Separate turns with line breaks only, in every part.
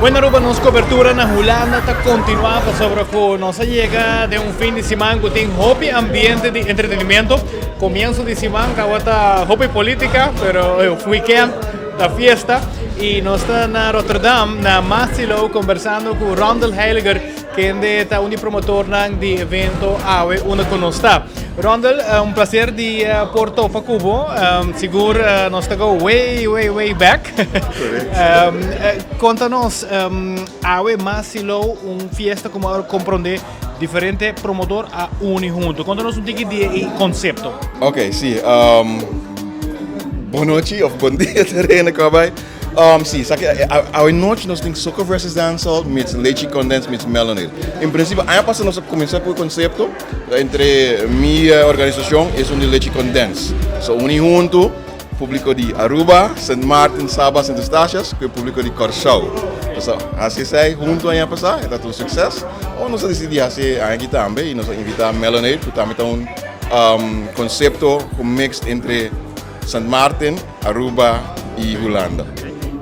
Bueno, Aruba, nos cobertura na Hulanda está continuando sobre que nos llega de un fin de semana que tiene hobby ambiente de entretenimiento. Comienzo de semana que está hobby política, pero el weekend da fiesta. Y nos está en Rotterdam, na Maassilo, conversando con Rondel Heyliger, que es un promotornan de evento AWE, uno con nosotros. Rondel, un placer de Porto para Cuba. Seguro nos está way back. Contanos, AWE Maassilo, un fiesta como comprende diferente promotor a hunto. Contanos un ticket de concepto.
Ok, sim. Boa noite of bom dia terreno, cabai. Sim, sabe, a noite nós temos Soca versus Dancehall, met Lechi Kondens y Melonade. Em princípio, ano passado nós começamos com o concepto entre minha organização e o de Lechi Kondens. So, hunto, público de Aruba, St. Martin, Sabas e Eustácias, que é o público de Corsau. So, assim sai, junto ano passado, é um sucesso. Ou nós decidimos fazer aqui também, e nós invitamos Melonade, que também tem concepto mix entre St. Martin, Aruba e Hulanda.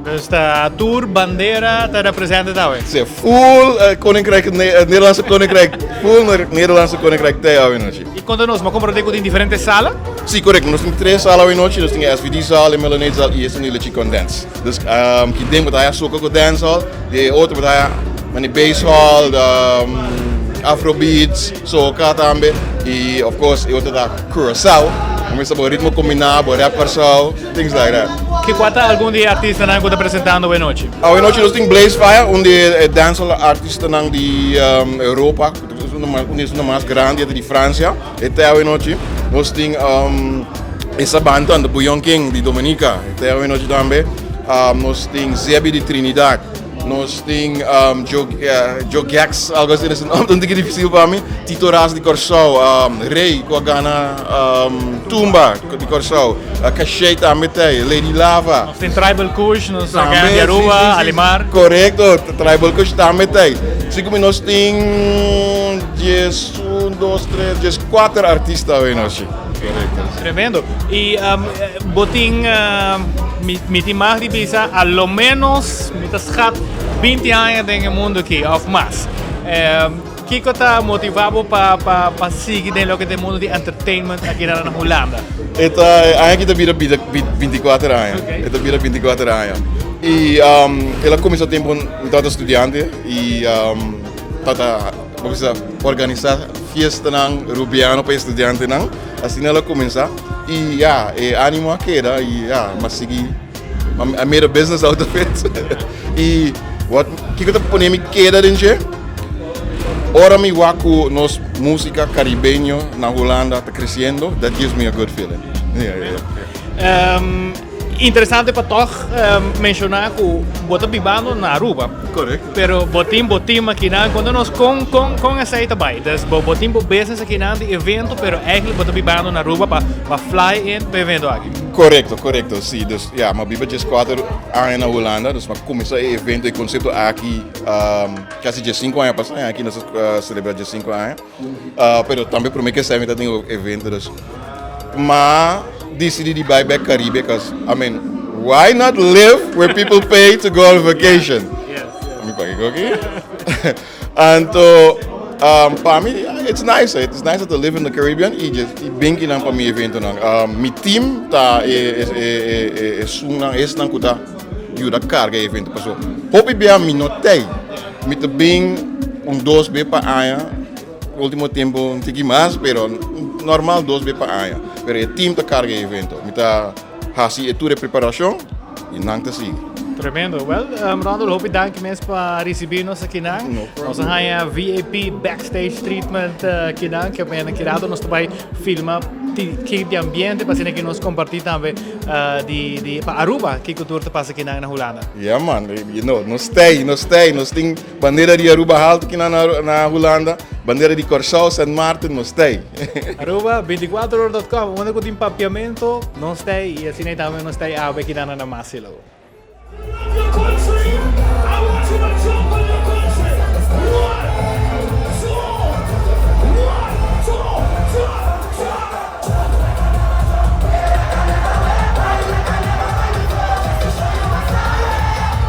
Esta tour bandeira está representada.
Sim, full Koninkrijk, Nederlandse Koninkrijk, full Nederlandse Koninkrijk até a noite.
E conta-nos, mas como tem diferentes salas?
Sim, correto. Nós temos três salas a noite, nós temos a SVD-sala, a Melonade-sala e esse é o Lechi Kondens. Dus que tem a Soca com Dancehall, e outro a Bass-hall, Afrobeats, Soca também, e, of course, outro da Curaçao. Começa a ritmo combinado, rap Curaçao, things like that.
Que quanto algum dia artista não está apresentando hoje noite?
Hoje noite nós temos Blaze Fire, onde é dancehall artista de Europa, um dos mais grandes de França. Até hoje noite nós temos essa banda de Bouillon King de Dominica. Até hoje noite também nós temos Zebi de Trinidad. Nós temos Joe Gax, algo assim, não é difícil para mim. Tito Ras de Corsau, Rei, com a Gana, Tumba de Corsau, Cachei também tem, Lady Lava.
Nós temos Tribal Kush, nós temos Grandi de Aruba, Alimar.
Correto, Tribal Kush também tem. Segundo nós temos 1, 2, 3, 4 artistas hoje nós.
Tremendo. E botin me mais de visa, a lo menos me está 20 anos no mundo aqui, ou mais. O que está motivado para seguir dentro do mundo de entertainment aqui na Hulanda?
Aqui está vira 24 anos. Está vira 24 anos. E ela começou a tempo como estudante e está organizar fiesta rubiano para estudante não. Assim ela começa e animo a queda e mas segui I made a business out of it. E que eu tô ponendo me queda dentro. Ora me waku nos música caribeño na Hulanda está crescendo. That gives me a good feeling.
Interessante para toch mencionar que bota bibando na Aruba.
Correto.
Pero botim aqui na quando nós com essa também. Dus botim business aqui na de evento, pero eigenlijk bota bibando na Aruba para fly in para evento aqui.
Correto. Sim, dus mas biba just 4 anos na Hulanda, dus mas começou o evento e conceito aqui quase de 5 anos passando aqui nós celebramos de 5 anos. Pero também para mim que esse evento tem o evento dus. Mas decidi to buy back Caribe because, I mean, why not live where people pay to go on vacation?
Yes.
And para me, it's nice. It's nice to live in the Caribbean. E bem que não para mim evento não. Mi team tá sunang nang kuta yuda carga evento paso. Hope bem me notei. Me te bem 2 vezes para ano. Último tempo um pouquinho mais, pero normal 2 vezes para ano. Pero o time está carga evento. Me está fazendo toda a preparação e não está assim.
Tremendo. Well, Rondel, hoop ik dank mensen para receber-nos aqui na. Nós temos VIP backstage treatment aqui na. Que é criado nós também filma de ambiente para que nós compartilhar também de para Aruba que cultura te passa aqui na Hulanda.
Yeah, man. You know, nós temos bandeira de Aruba alto aqui na Hulanda, bandeira de Corsau, St. Martin, nós temos.
Aruba 24horas.com, onde com papiamento, nós temos e assim também nós temos aqui na Maassilo.